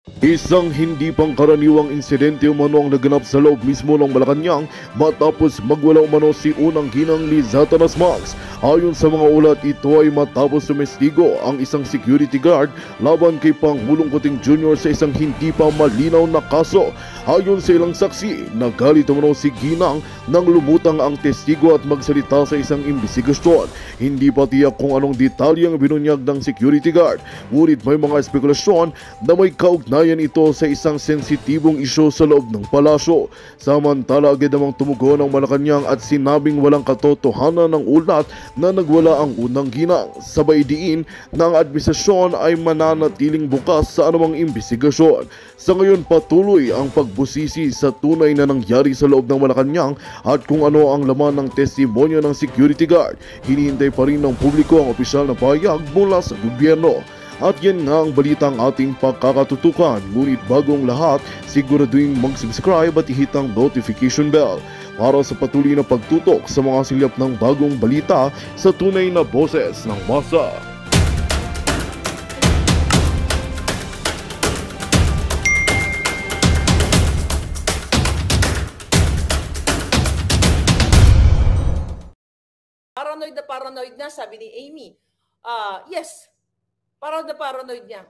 Isang hindi pangkaraniwang insidente umano ang naganap sa loob mismo ng Malacanang matapos magwala umano si unang ginang ni Satanas Max. Ayon sa mga ulat, ito ay matapos tumestigo ang isang security guard laban kay Pangulong Kuting Jr. sa isang hindi pa malinaw na kaso. Ayon sa ilang saksi, nagalit umano si Ginang nang lumutang ang testigo at magsalita sa isang imbestigasyon. Hindi pa tiyak kung anong detalye ang binunyag ng security guard, ngunit may mga espekulasyon na may kaugnayan ito sa isang sensitibong isyu sa loob ng palasyo. Samantala, agad namang tumugon ang Malacanang at sinabing walang katotohanan ng ulat na nagwala ang unang ginang. Sabay diin na ang administrasyon ay mananatiling bukas sa anumang imbestigasyon. Sa ngayon, patuloy ang pagbusisi sa tunay na nangyari sa loob ng Malacanang at kung ano ang laman ng testimonya ng security guard. Hinihintay pa rin ng publiko ang opisyal na pahayag mula sa gobyerno. At yan nga ang balitang ating pagkakatutukan. Ngunit bagong lahat, siguraduhin mag-subscribe at ihit ang notification bell para sa patuloy na pagtutok sa mga silip ng bagong balita sa tunay na boses ng masa. Paranoid na, sabi ni Amy. Yes, paranoid niya.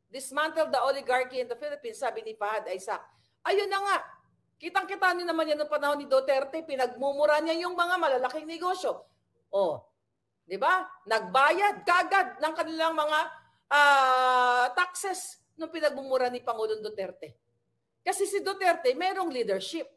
Dismantle the oligarchy in the Philippines, sabi ni Fahad Isaac. Ayun na nga, kitang-kita niyo naman yan noong panahon ni Duterte, pinagmumura niya yung mga malalaking negosyo. Di ba? Nagbayad kagad ng kanilang mga taxes nung pinagmumura ni Pangulong Duterte. Kasi si Duterte, mayroong leadership,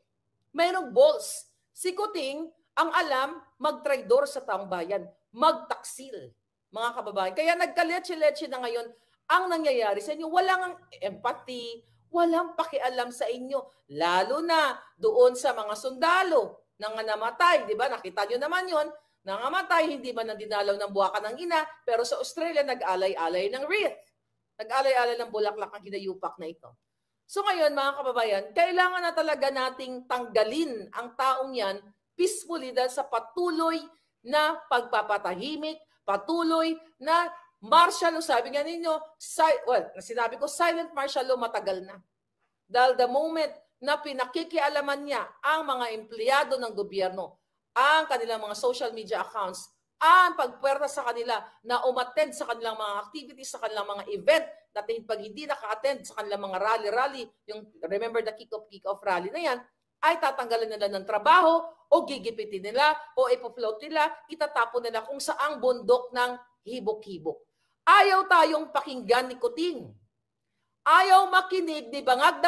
mayroong balls. Si Kuting, ang alam, magtraidor sa taong bayan, magtaksil, mga kababayan. Kaya nagkaletse-letse na ngayon ang nangyayari sa inyo. Walang empathy, walang pakialam sa inyo. Lalo na doon sa mga sundalo na namatay. Di ba? Nakita nyo naman yon. Nangamatay, hindi man ang dinalaw ng buwakan ng ina, pero sa Australia, nag-alay-alay ng wreath. Nag-alay-alay ng bulaklak ang hinayupak na ito. So ngayon, mga kababayan, kailangan na talaga nating tanggalin ang taong yan peacefully dahil sa patuloy na pagpapatahimik, patuloy na martial law. Sabi nga ninyo, sinabi ko, silent martial law matagal na. Dahil the moment na pinakikialaman niya ang mga empleyado ng gobyerno, ang kanilang mga social media accounts, ang pagpuwerta sa kanila na umattend sa kanilang mga activities, sa kanilang mga event, dahil pag hindi naka-attend sa kanilang mga rally, yung remember the kick-off rally na yan, ay tatanggalan nila ng trabaho o gigipitin nila o ipofloat nila, itatapon nila kung saang bundok ng hibok-hibok. Ayaw tayong pakinggan ni Kuting. Ayaw makinig ni bangag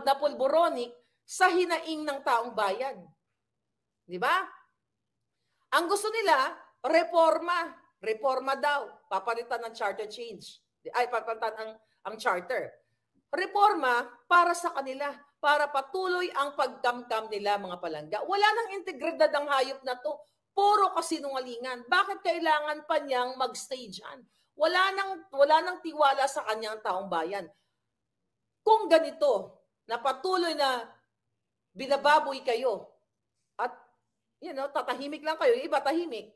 na pulboronic sa hinaing ng taong bayan. Di ba? Ang gusto nila, reforma. Reforma daw. Papalitan ng charter change. Ay, papalitan ang charter. Reforma para sa kanila, para patuloy ang pagkamkam nila, mga palangga. Wala nang integridad ang hayop na to. Puro kasinungalingan. Bakit kailangan pa niyang mag-stay dyan? Wala nang tiwala sa kanyang taong bayan. Kung ganito, na patuloy na binababoy kayo, at tatahimik lang kayo, iba tahimik.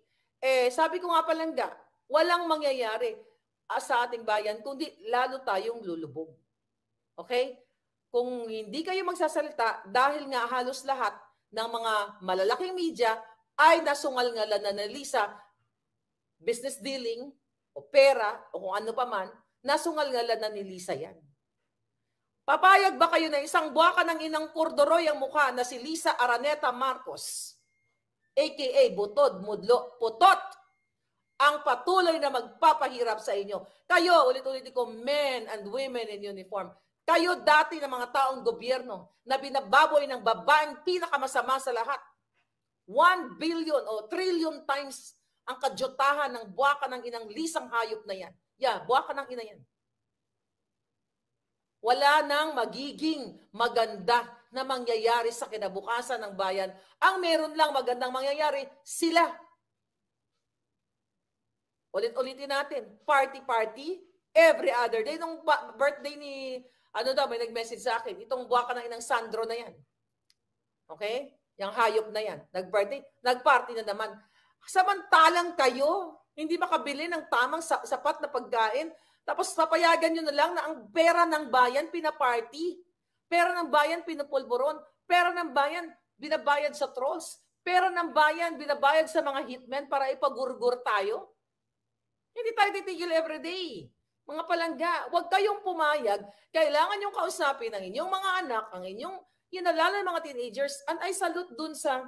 Sabi ko nga palangga, walang mangyayari sa ating bayan, kundi lalo tayong lulubog. Okay? Kung hindi kayo magsasalita, dahil nga halos lahat ng mga malalaking media ay nasungal-ngalan na Lisa, business dealing, o pera, o kung ano pa man, nasungal-ngalan na ni Lisa yan. Papayag ba kayo na isang buwaka ng inang Cordoroy ang mukha na si Lisa Araneta Marcos, aka Butod, Mudlo, Putot, ang patuloy na magpapahirap sa inyo? Kayo, ulit-ulit ko, men and women in uniform, kayo dati ng mga taong gobyerno na binababoy ng babaeng pinakamasama sa lahat. 1 billion o trillion times ang kadyutahan ng buwaka ng inang Lisang hayop na yan. Buwaka ng ina yan. Wala nang magiging maganda na mangyayari sa kinabukasan ng bayan. Ang meron lang magandang mangyayari, sila. Ulit-ulitin natin, party-party, every other day. Nung birthday ni, may nag-message sa akin, itong buwaka ng inang Sandro na yan. Okay? Yung hayop na yan. Nag-birthday, nag-party na naman. Samantalang kayo, hindi makabili ng tamang sapat na pagkain, Tapos papayagan nyo na lang na ang pera ng bayan pinaparty. Pera ng bayan pinupulburon. Pera ng bayan binabayad sa trolls. Pera ng bayan binabayad sa mga hitmen para ipagurgur tayo. Hindi tayo titigil everyday. Mga palangga, huwag kayong pumayag. Kailangan yung kausapin ng inyong mga anak, ang inyong, lalo ng mga teenagers. And I salute dun sa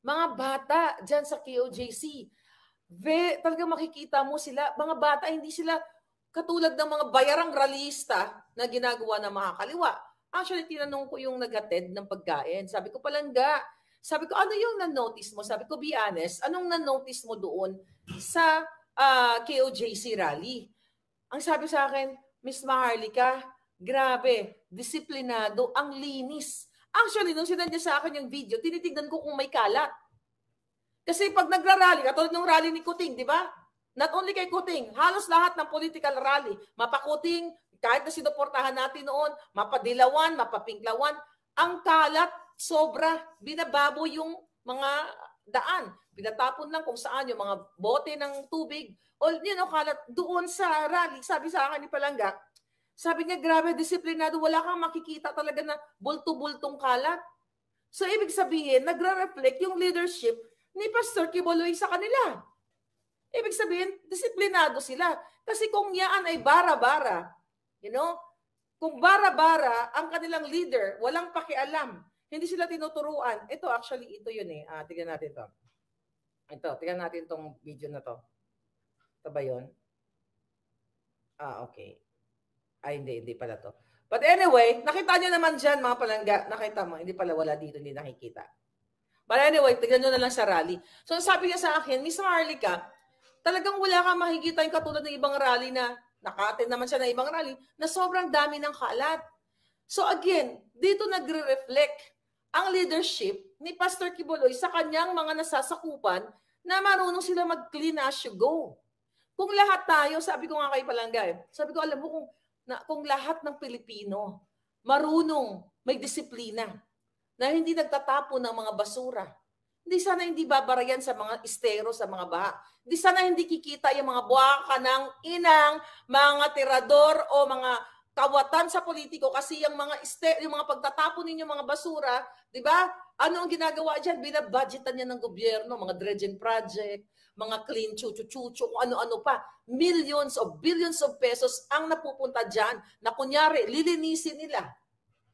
mga bata dyan sa KOJC. Talagang makikita mo sila, mga bata, hindi sila katulad ng mga bayarang ralista na ginagawa ng mga kaliwa. Actually, tinanong ko yung nag-attend ng pagkain. Sabi ko, palangga, sabi ko, ano yung na-notice mo? Sabi ko, be honest, anong na-notice mo doon sa KOJC rally? Ang sabi sa akin, Miss Maharlika, grabe, disiplinado, ang linis. Actually, nung sinadya sa akin yung video, tinitignan ko kung may kalat. Kasi pag nagra-rally, katulad ng rally ni Kuting, di ba? Not only kay Kuting, halos lahat ng political rally, mapakuting, kahit na sinuportahan natin noon, mapadilawan, mapapinklawan, ang kalat, sobra, binababo yung mga daan. Pinatapon lang kung saan yung mga bote ng tubig, o kalat doon sa rally. Sabi sa akin ni Palangga, sabi niya, grabe, disiplinado, wala kang makikita talaga na bulto-bultong kalat. So, ibig sabihin, nagre-reflect yung leadership ni Pastor Quiboloy sa kanila. Ibig sabihin, disiplinado sila. Kasi kung yaan ay bara-bara, kung bara-bara ang kanilang leader, walang pakialam, hindi sila tinuturuan. Ito, actually, ito yun eh. Tignan natin to. Tignan natin tong video na to. Ito ba yun? Okay. Hindi pala to. But anyway, nakita nyo naman dyan, mga palangga. Nakita mo, hindi pala wala dito, hindi nakikita. But anyway, tignan nyo na lang sa rally. So, sabi niya sa akin, Miss Maharlika, talagang wala kang makikita yung katulad ng ibang rally na, naka-attend naman siya ng ibang rally, na sobrang dami ng kalat. So again, dito nagre-reflect ang leadership ni Pastor Quiboloy sa kanyang mga nasasakupan na marunong sila mag-clean as you go. Kung lahat tayo, sabi ko nga kay Palangga, sabi ko, alam mo, kung lahat ng Pilipino marunong, may disiplina, na hindi nagtatapon ng mga basura, hindi babarayan sa mga estero, sa mga baha. Hindi sana hindi kikita yung mga buwaka ng inang, mga tirador o mga kawatan sa politiko kasi yung mga pagtatapon ninyo mga basura, di ba? Ano ang ginagawa diyan? Binabudgetan niya ng gobyerno, mga dredging project, mga clean chuchu-chuchu, kung ano-ano pa. Millions of billions of pesos ang napupunta diyan na kunyari lilinisin nila.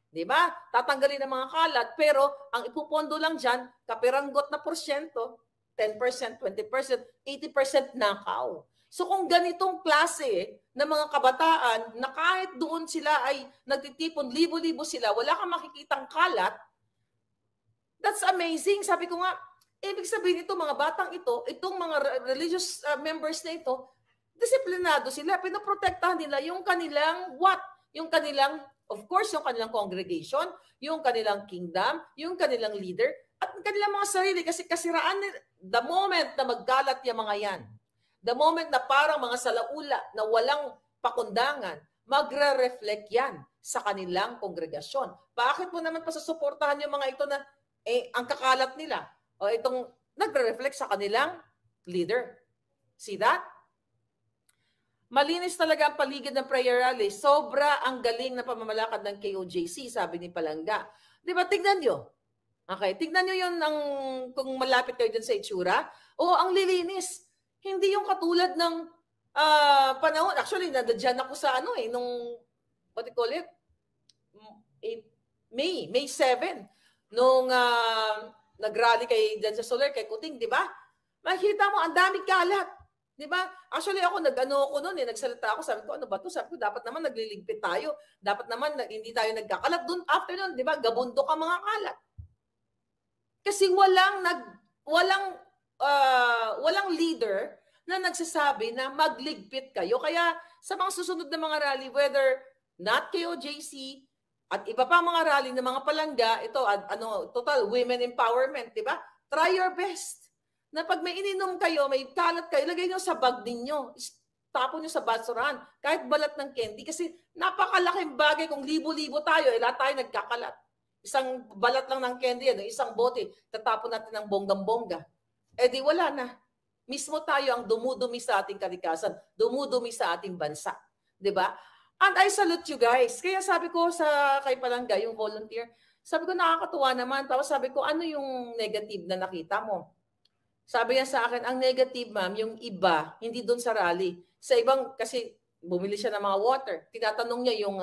Di ba? Tatanggalin ang mga kalat, pero ang ipupondo lang diyan, kapiranggot na porsyento, 10%, 20%, 80% nakaw. So kung ganitong klase ng mga kabataan na kahit doon sila ay nagtitipon, libo-libo sila, wala kang makikitang kalat, that's amazing. Sabi ko nga, ibig sabihin ito, mga batang ito, itong mga religious members na ito, disiplinado sila, pinoprotektahan nila yung kanilang what? Yung kanilang, of course, yung kanilang congregation, yung kanilang kingdom, yung kanilang leader, at kanilang mga sarili. Kasi kasiraan, the moment na magkalat yung mga yan, the moment na parang mga salaula na walang pakundangan, magre-reflect yan sa kanilang kongregasyon. Bakit mo naman pasasuportahan yung mga ito na ang kakalat nila? O itong nagre-reflect sa kanilang leader. See that? Malinis talaga ang paligid ng prayer rally. Sobra ang galing na pamamalakad ng KOJC, sabi ni Palangga. Di ba? Tignan nyo. Okay, tignan nyo yun kung malapit kayo dyan sa itsura. O, ang lilinis. Hindi yung katulad ng panahon. Actually, nadadyan ako sa nung, what do you call it? May 7. Nung nag-rally kay dyan sa Soler, kay Kuting, di ba? Makikita mo, ang daming kalat. Di ba? Actually, ako, ako noon, nagsalita ako, sabi ko, ano ba to? Sabi ko, dapat naman nagliligpit tayo. Dapat naman hindi tayo nagkakalat. Doon, after noon, di ba? Gabundo ka mga kalat. Kasi walang leader na nagsasabi na magligpit kayo. Kaya sa mga susunod na mga rally, whether not KOJC at iba pa mga rally ng mga palangga, ito, total women empowerment, di ba? Try your best. Na pag may ininom kayo, may kalat kayo, lagay nyo sa bag ninyo. Tapon nyo sa basurahan. Kahit balat ng candy. Kasi napakalaking bagay kung libo-libo tayo, lahat tayo nagkakalat. Isang balat lang ng candy, isang bote, tatapon natin ng bonggang-bongga. Di wala na. Mismo tayo ang dumudumi sa ating kalikasan, dumudumi sa ating bansa. 'Di ba? And I salute you guys. Kaya sabi ko sa kay Palangga, yung volunteer, sabi ko nakakatuwa naman. Tapos sabi ko, ano yung negative na nakita mo? Sabi niya sa akin, ang negative ma'am, yung iba, hindi doon sa rally. Sa ibang, kasi bumili siya ng mga water. Tinatanong niya yung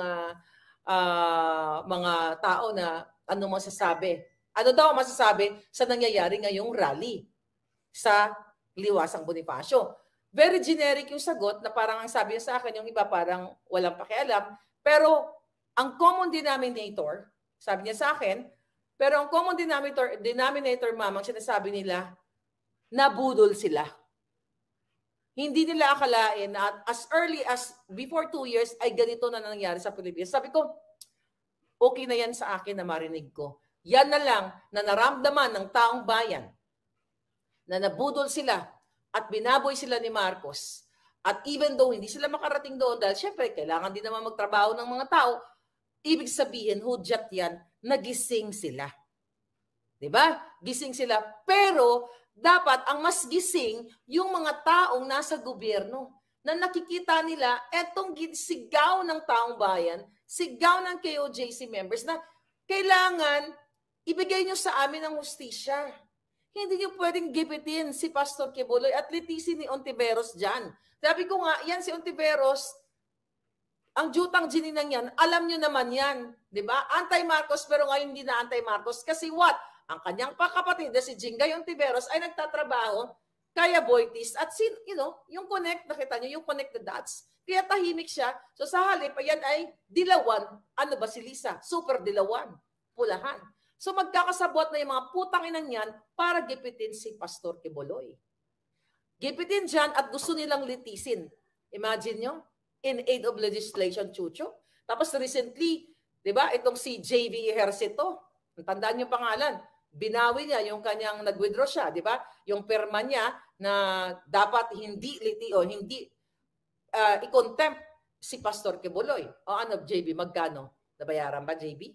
mga tao na ano masasabi. Ano daw masasabi sa nangyayari ngayong rally sa Liwasang Bonifacio. Very generic yung sagot na parang ang sabi niya sa akin, yung iba parang walang pakialam. Pero ang common denominator, sabi niya sa akin, pero ang common denominator ma'am, ang sinasabi nila, nabudol sila. Hindi nila akalain na as early as before 2 years ay ganito na nangyari sa Pilipinas. Sabi ko, okay na yan sa akin na marinig ko. Yan na lang na naramdaman ng taong bayan na nabudol sila at binaboy sila ni Marcos. At even though hindi sila makarating doon dahil syempre kailangan din naman magtrabaho ng mga tao, ibig sabihin, hudyat yan, nagising sila. Diba? Gising sila. Pero dapat ang mas gising yung mga taong nasa gobyerno na nakikita nila etong sigaw ng taong bayan, sigaw ng KOJC members na kailangan ibigay nyo sa amin ang hustisya. Hindi nyo pwedeng gipitin si Pastor Quiboloy at litisin ni Ontiveros dyan. Sabi ko nga, yan si Ontiveros, ang jutang gininang yan, alam nyo naman yan. Diba? Anti-Marcos pero ngayon hindi na anti-Marcos. Kasi what? Ang kanyang kapatid na si Jingay Ontiveros ay nagtatrabaho kaya Boytis at yung connect, nakita nyo, yung connect the dots. Kaya tahimik siya. So sa halip, ayan ay dilawan. Ano ba si Lisa? Super dilawan. Pulahan. So magkakasabot na yung mga putang inang yan para gipitin si Pastor Quiboloy. Gipitin dyan at gusto nilang litisin. Imagine nyo, in aid of legislation, Chucho. Tapos recently, di ba, itong si JV Ejercito, tandaan yung pangalan, binawi niya yung kanyang nag-withdraw siya, di ba? Yung perma niya na dapat hindi i-contempt si Pastor Quiboloy. O ano, JB, magkano? Nabayaran ba, JB?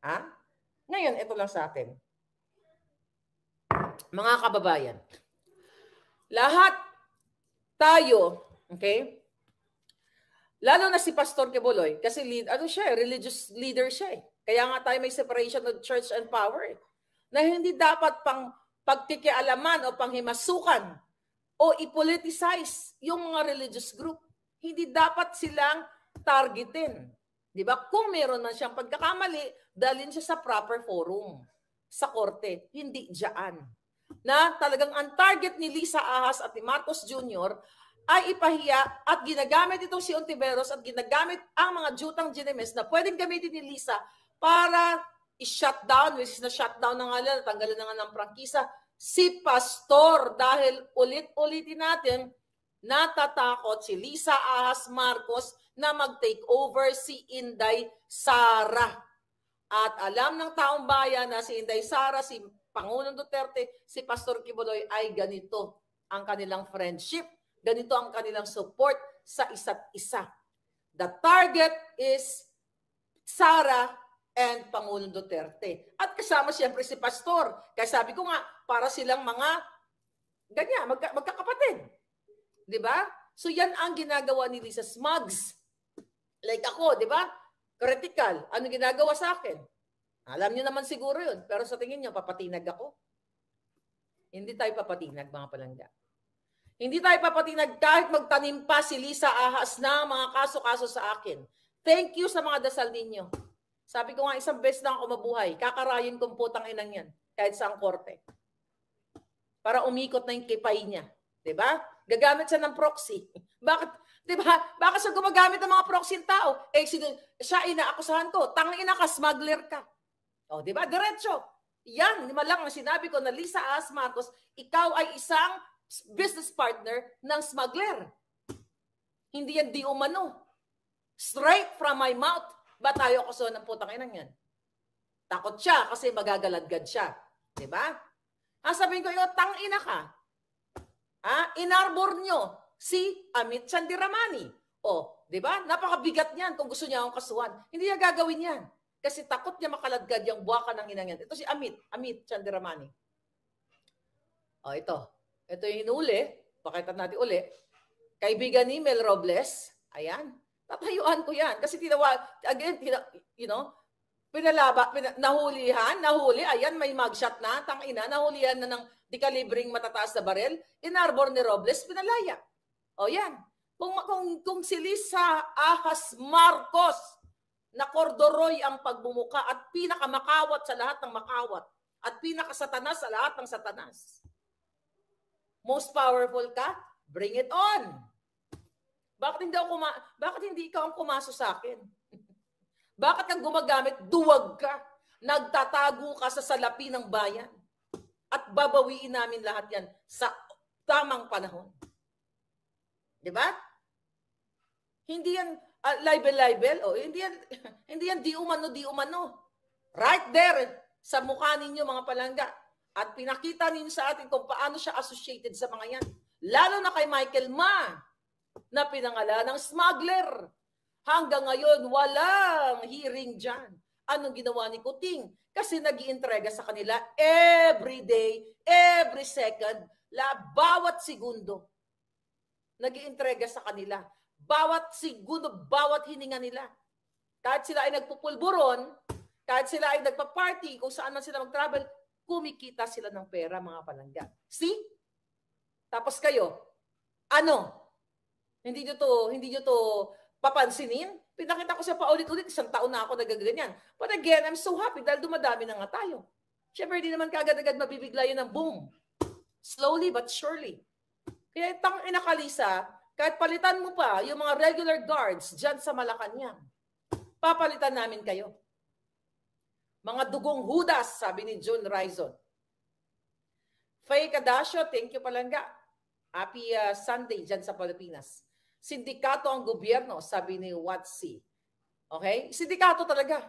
Ha? Ngayon, ito lang sa atin. Mga kababayan, lahat tayo, okay? Lalo na si Pastor Quiboloy, kasi religious leader siya eh. Kaya nga tayo may separation of church and power eh. Na hindi dapat pang pagkikialaman o panghimasukan o i-politicize yung mga religious group. Hindi dapat silang targetin. Di ba? Kung meron man siyang pagkakamali, dalhin siya sa proper forum, sa korte. Hindi dyan. Na talagang ang target ni Lisa Ahas at ni Marcos Jr. ay ipahiya at ginagamit itong si Ontiveros at ginagamit ang mga jutang ginemes na pwedeng gamitin ni Lisa para i-shutdown, which is na-shutdown na nga lang, tanggalan na nga ng prangkisa, si Pastor. Dahil ulit-ulitin natin, natatakot si Lisa Ahas Marcos na mag-take over si Inday Sara. At alam ng taong bayan na si Inday Sara, si Pangulong Duterte, si Pastor Quiboloy ay ganito ang kanilang friendship. Ganito ang kanilang support sa isa't isa. The target is Sara and Pangulong Duterte. At kasama siyempre si Pastor. Kaya sabi ko nga, para silang mga ganyan, magkakapatid. Di ba? So yan ang ginagawa ni Lisa Smugs. Like ako, di ba? Critical. Ano ginagawa sa akin? Alam niyo naman siguro yun. Pero sa tingin niyo, papatinag ako? Hindi tayo papatinag, mga palangga. Hindi tayo papatinag kahit magtanim pa si Lisa Ahas na mga kaso-kaso sa akin. Thank you sa mga dasal ninyo. Sabi ko nga, isang beses lang ako mabuhay. Kakarayin kong putang inang yan. Kahit sa ang korte. Para umikot na yung kipay niya. Diba? Gagamit siya ng proxy. Bakit? Diba? Bakit siya gumagamit ng mga proxy ng tao? Siya inaakusahan ko. Tangina ka, smuggler ka. O, diba? Diretso. Yan, lima lang ang sinabi ko na Lisa Ahas Marcos, ikaw ay isang business partner ng smuggler. Hindi yan di umano. Straight from my mouth. Ba tayo kuso ng putang inang yan? Takot siya kasi magagaladgad siya. Diba? Sabihin ko, tangina ka. Inarbor nyo si Amit Chandiramani. O, diba? Napakabigat niyan kung gusto niya akong kasuhan. Hindi niya gagawin yan. Kasi takot niya makaladgad yung buwaka ng inang yan. Ito si Amit Chandiramani. O, ito. Ito yung hinuli. Pakita natin uli. Kaibigan ni Mel Robles. Ayan. Tatayuan ko yan. Kasi nahuli. Ayan, may mugshot na. Tangina, nahulihan na ng dekalibring matataas na barel. Inarbor ni Robles, pinalaya. O yan. Kung si Lisa Ahas Marcos na kordoroy ang pagbumuka at pinakamakawat sa lahat ng makawat at pinakasatanas sa lahat ng satanas. Most powerful ka? Bring it on. Bakit hindi ikaw ang pumaso sa akin? Bakit kang gumagamit? Duwag ka. Nagtatago ka sa salapi ng bayan. At babawiin namin lahat yan sa tamang panahon. Di ba? Hindi yan libel. O, hindi yan di umano. Right there sa mukha ninyo mga palangga. At pinakita ninyo sa atin kung paano siya associated sa mga yan. Lalo na kay Michael Ma na pinangalan ng smuggler. Hanggang ngayon, walang hearing dyan. Anong ginawa ni Kuting? Kasi nag-iintrega sa kanila every day, every second, bawat segundo. Nag-iintrega sa kanila. Bawat segundo, bawat hininga nila. Kahit sila ay nagpupulburon, kahit sila ay nagpa-party, kung saan man sila mag-travel, kumikita sila ng pera, mga palangga. See? Tapos kayo, ano? Hindi nyo to papansinin? Pinakita ko siya paulit-ulit, isang taon na ako nagaganyan. But again, I'm so happy dahil dumadami na nga tayo. Siyempre, hindi naman kagad-agad mabibigla yun ng boom. Slowly but surely. Kaya Kalisa, kahit palitan mo pa yung mga regular guards dyan sa Malacanang, papalitan namin kayo. Mga dugong hudas, sabi ni June Raizon. Faye Cadasio, thank you palangga. Happy Sunday dyan sa Pilipinas. Sindikato ang gobyerno, sabi ni Watsi. Okay? Sindikato talaga.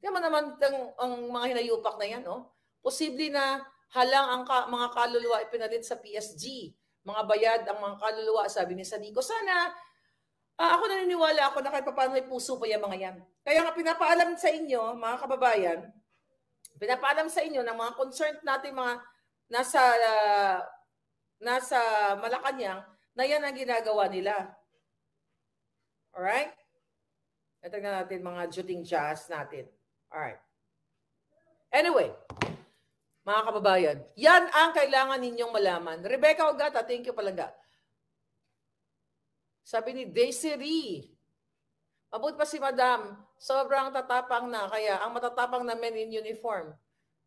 Kaya naman ang mga hinayupak na yan, no? Posible na halang ang mga kaluluwa ipinalit sa PSG. Mga bayad ang mga kaluluwa, sabi ni Sanico. Sana, ako naniniwala ako na kahit paano may puso pa yung mga yan. Kaya nga pinapaalam sa inyo, mga kababayan, pinapaalam sa inyo ng mga concerned natin mga nasa Malacanang na yan ang ginagawa nila. Alright? Tignan natin mga shooting jazz natin. Alright. Anyway, mga kababayan, yan ang kailangan ninyong malaman. Rebecca Ogata, thank you palangga. Sabi ni Desiree, mabuti pa si Madam, sobrang tatapang na, kaya ang matatapang na men in uniform.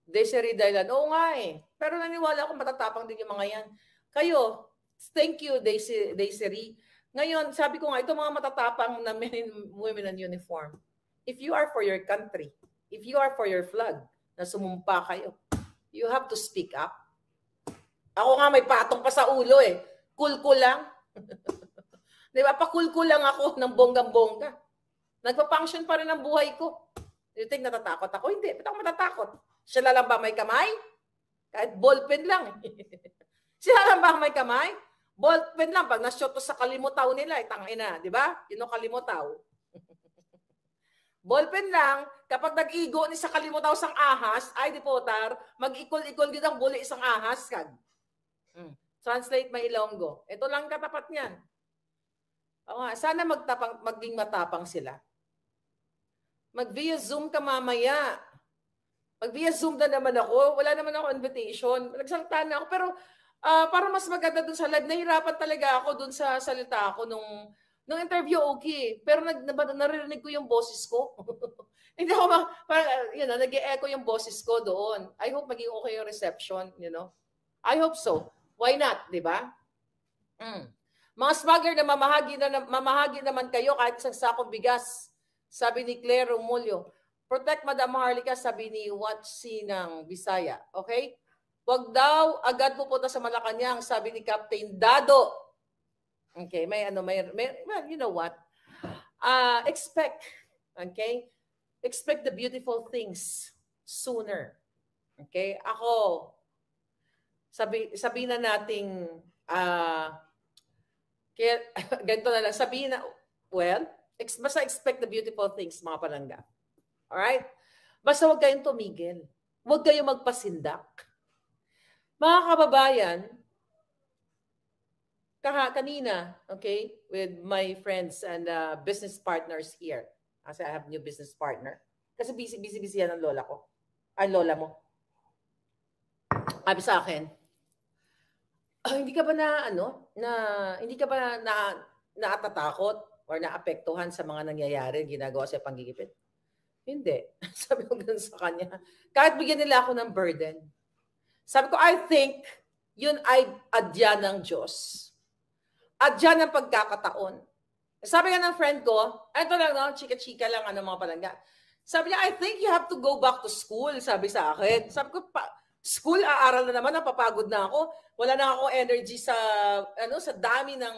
Desiree Dailan, oo nga eh. Pero naniwala akong matatapang din yung mga yan. Kayo, thank you Desiree. Ngayon, sabi ko nga, ito mga matatapang na men and women in uniform. If you are for your country, if you are for your flag, na sumumpa kayo, you have to speak up. Ako nga may patong pa sa ulo eh. Cool lang. Di ba? Pakulkul lang ako ng bonggang-bongga. Nagpa-function pa rin ang buhay ko. You think natatakot ako? Hindi. Ba't ako matatakot? Sila lang ba may kamay? Kahit ballpen lang. Sila lang ba may kamay? Ballpen lang. Pag na-shot sa kalimutaw nila, tangina. Di ba? Yun ang kalimutaw. Ballpen lang. Kapag nag-igo ni sa kalimutaw sang ahas, ay di potar, mag-ikol-ikol din ang buli isang ahas. Translate may Ilonggo. Ito lang katapat niyan. Sana maging matapang sila. Mag-via Zoom ka mamaya. Mag-via Zoom na naman ako. Wala naman ako invitation. Nagsalita na ako. Pero para mas maganda dun sa live, nahirapan talaga ako dun sa salita ako nung interview, okay. Pero naririnig ko yung boses ko. Hindi ako nag-e-echo yung boses ko doon. I hope maging okay yung reception, I hope so. Why not, di ba? Mga smuggler na mamahagi naman kayo kahit isang sakong bigas, sabi ni Claire Romulio. Protect Madam Harlika, sabi ni Watsi ng Bisaya. Okay? Huwag daw agad pupunta sa Malacanang, sabi ni Captain Dado. Okay, you know what? Expect the beautiful things sooner. Okay? Ako, sabi na nating kaya, ganito na lang. Sabihin na, basta expect the beautiful things, mga palangga. Alright? Basta huwag kayong tumigil. Huwag kayong magpasindak. Mga kababayan, kanina, okay, with my friends and business partners here. Kasi I have new business partner. Kasi busy yan ang lola ko. Ay, lola mo. Sabi sa akin, hindi ka ba hindi ka ba naatatakot or naapektuhan sa mga nangyayari, ginagawa sa panggigipit? Hindi. Sabi ko ganun sa kanya. Kahit bigyan nila ako ng burden. Sabi ko, I think, yun ay adya ng Diyos. Adya ng pagkakataon. Sabi nga ng friend ko, ito lang, no? Chika-chika lang, mga palangga. Sabi niya, I think you have to go back to school, sabi sa akin. Sabi ko, school, aaral na naman, napapagod na ako. Wala na ako energy sa dami ng,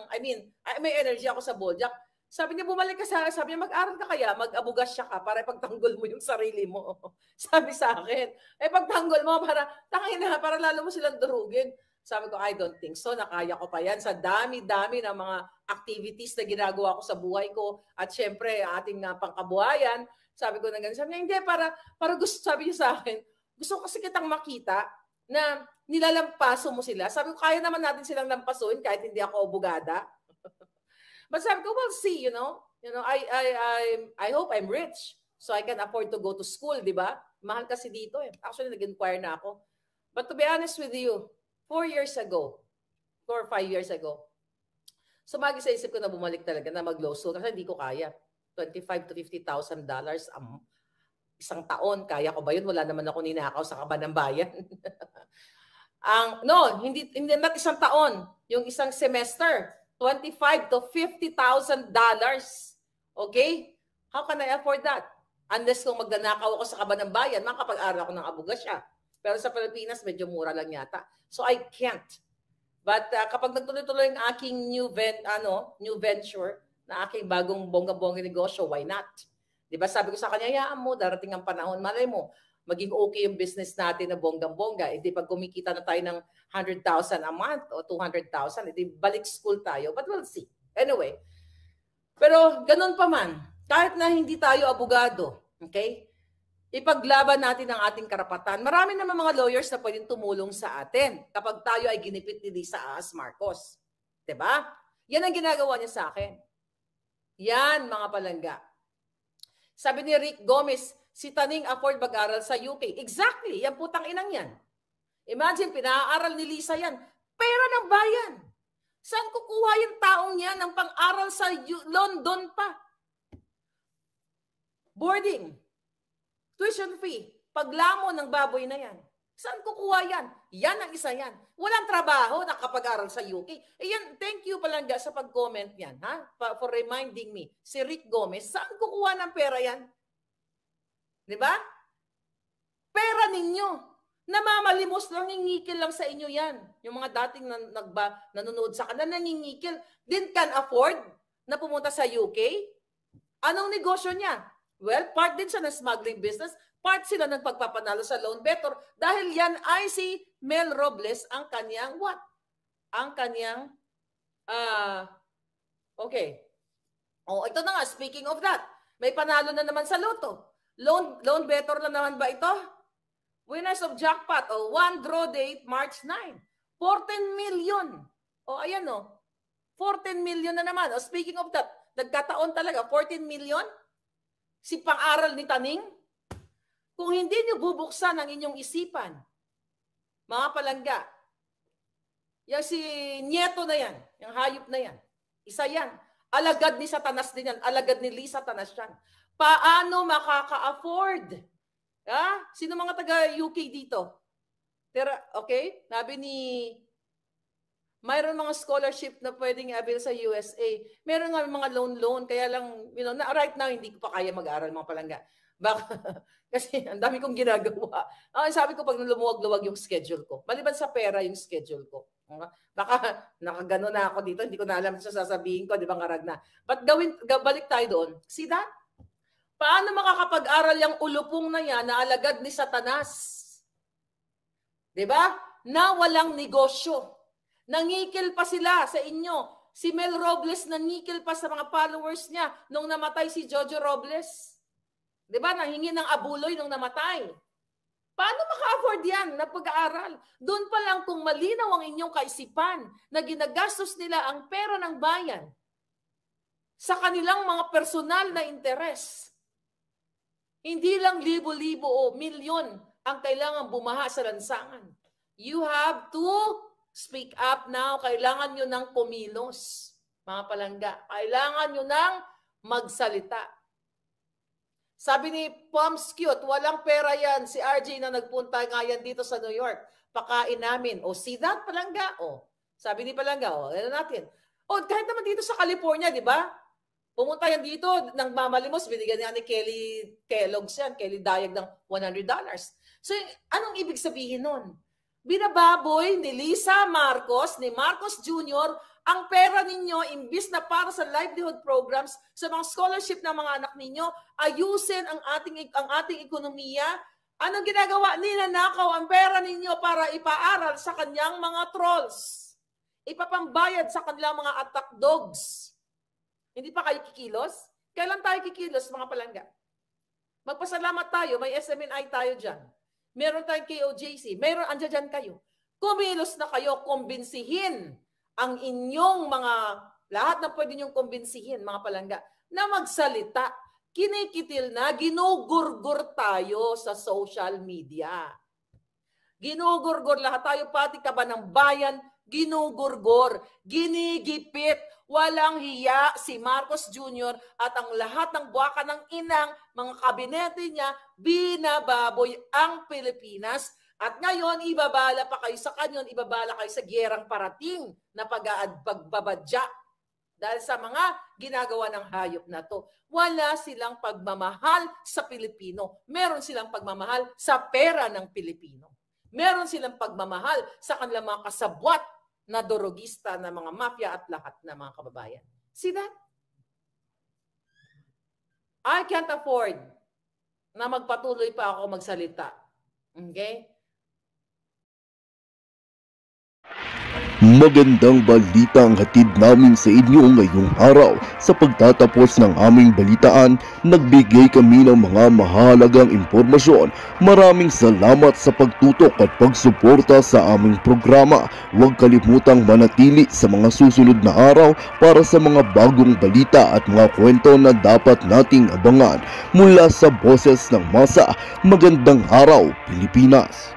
may energy ako sa Boljak. Sabi niya, bumalik ka sabi niya, mag-aral ka kaya, mag-abugas siya ka para ipagtanggol mo yung sarili mo. Sabi sa akin, pagtanggol mo para lalo mo silang durugin. Sabi ko, I don't think so. Nakaya ko pa yan sa dami-dami ng mga activities na ginagawa ko sa buhay ko. At syempre, ating pangkabuhayan. Sabi ko na ganun. Sabi niya, hindi, para gusto, sabi niya sa akin, gusto kasi kitang makita na nilalampaso mo sila. Sabi ko, kaya naman natin silang lampasuin kahit hindi ako abogada. But sabi ko, we'll see, I hope I'm rich so I can afford to go to school, di ba? Mahal kasi dito eh. Actually, nag-inquire na ako. But to be honest with you, 4 or 5 years ago, sumagi sa isip ko na bumalik talaga na mag-law school kasi hindi ko kaya. $25,000 to $50,000 isang taon. Kaya ko ba yun? Wala naman ako ninakaw sa kaban ng bayan. Hindi not isang taon. Yung isang semester, $25,000 to $50,000. Okay? How can I afford that? Unless kung magnanakaw ako sa kaban ng bayan, makapag-aral ako ng abugasya. Pero sa Pilipinas, medyo mura lang yata. So I can't. But kapag nagtuloy-tuloy ang aking new venture, na aking bagong bongga-bongga negosyo, why not? Diba sabi ko sa kanya, hayaan mo, darating ang panahon, malay mo, maging okay yung business natin na bongga-bongga. Hindi pag kumikita na tayo ng 100,000 a month o 200,000, hindi balik school tayo. But we'll see. Anyway, pero ganun pa man, kahit na hindi tayo abogado, okay? Ipaglaban natin ang ating karapatan. Marami naman mga lawyers na pwedeng tumulong sa atin kapag tayo ay ginipit ni Lisa Aas Marcos. Diba? Yan ang ginagawa niya sa akin. Yan, mga palangga. Sabi ni Rick Gomez, si Taning afford mag-aral sa UK. Exactly, yan putang inang yan. Imagine, pinaaral ni Lisa yan. Pera ng bayan. Saan kukuha yung taong yan ng pang-aral sa London pa? Boarding. Tuition fee. Paglamo ng baboy na yan. Saan kukuha yan? Yan ang isa yan. Walang trabaho nakapag-aral sa UK. Yan, thank you palangga sa pag-comment yan, ha? For reminding me. Si Rick Gomez, saan kukuha ng pera yan? Di ba? Pera ninyo. Namamalimos lang, nangingikil lang sa inyo yan. Yung mga dating nanonood sa kanila, nangingikil. Didn't can afford na pumunta sa UK? Anong negosyo niya? Well, part din siya ng smuggling business. Part sila ng pagpapanalo sa loan better. Dahil yan ay si Mel Robles ang kanyang what? Ang kanyang, okay. Ito na nga, speaking of that, may panalo na naman sa loto. Loan better na naman ba ito? Winners of jackpot, one draw date, March 9. 14 million. Ayan 14 million na naman. Speaking of that, nagkataon talaga, 14 million? Si pang-aral ni Taning? Kung hindi niyo bubuksan ang inyong isipan, mga palangga, yung si Nieto na yan, yung hayop na yan, isa yan. Alagad ni Satanas din yan. Alagad ni Lisa Satanas yan. Paano makaka-afford? Sino mga taga-UK dito? Okay? Sabi ni, mayroon mga scholarship na pwedeng i-avail sa USA. Meron nga mga loan. Kaya lang, right now, hindi ko pa kaya mag-aral mga palangga. Kasi ang dami kong ginagawa. Sabi ko, pag lumuwag-luwag yung schedule ko. Maliban sa pera yung schedule ko. Baka nakagano na ako dito, hindi ko na alam sa sasabihin ko, di ba ngarag na. But balik tayo doon. See that? Paano makakapag-aral yung ulupong na yan na alagad ni Satanas? Di ba? Na walang negosyo. Nangikil pa sila sa inyo. Si Mel Robles nangikil pa sa mga followers niya nung namatay si Jojo Robles. Di ba? Nanghingi ng abuloy nung namatay. Paano maka-afford yan na pag-aaral? Doon pa lang kung malinaw ang inyong kaisipan na ginagastos nila ang pera ng bayan sa kanilang mga personal na interes. Hindi lang libo-libo o milyon ang kailangan bumaha sa lansangan. You have to speak up now. Kailangan nyo ng kumilos, mga palangga. Kailangan nyo ng magsalita. Sabi ni Poms Cute, walang pera yan. Si RJ na nagpunta nga yan dito sa New York. Pakain namin. O, see that, palangga? O, sabi ni palangga, o, ano natin? O, kahit naman dito sa California, di ba? Pumunta yan dito, nang mamalimos, binigyan niya ni Kelly Kellogg's yan, Kelly Dayag ng $100. So, anong ibig sabihin nun? Binababoy ni Lisa Marcos, ni Marcos Jr., ang pera ninyo, imbis na para sa livelihood programs, sa mga scholarship ng mga anak ninyo, ayusin ang ating ekonomiya. Anong ginagawa? Ninanakaw ang pera ninyo para ipaaral sa kanyang mga trolls. Ipapambayad sa kanilang mga attack dogs. Hindi pa kayo kikilos? Kailan tayo kikilos, mga palangga? Magpasalamat tayo, may SMNI tayo dyan. Meron tayong KOJC, meron andyan kayo. Kumilos na kayo, kumbinsihin ang inyong mga, lahat na pwede nyong kumbinsihin, mga palangga, na magsalita. Kinikitil na, ginugurgur tayo sa social media. Ginugurgur lahat tayo, pati kaban ng bayan, ginugurgur, ginigipit, walang hiya si Marcos Jr. at ang lahat ng buwaka ng inang, mga kabinete niya, binababoy ang Pilipinas. At ngayon, ibabala pa kayo sa kanyon, ibabala kayo sa gyerang parating na pagbabadya. Dahil sa mga ginagawa ng hayop na to, wala silang pagmamahal sa Pilipino. Meron silang pagmamahal sa pera ng Pilipino. Meron silang pagmamahal sa kanilang mga kasabwat na dorogista, na mga mafia at lahat na mga kababayan. See that? I can't afford na magpatuloy pa ako magsalita. Okay? Magandang balita ang hatid namin sa inyo ngayong araw. Sa pagtatapos ng aming balitaan, nagbigay kami ng mga mahalagang impormasyon. Maraming salamat sa pagtutok at pagsuporta sa aming programa. Huwag kalimutang manatili sa mga susunod na araw para sa mga bagong balita at mga kwento na dapat nating abangan. Mula sa Boses ng Masa, magandang araw, Pilipinas!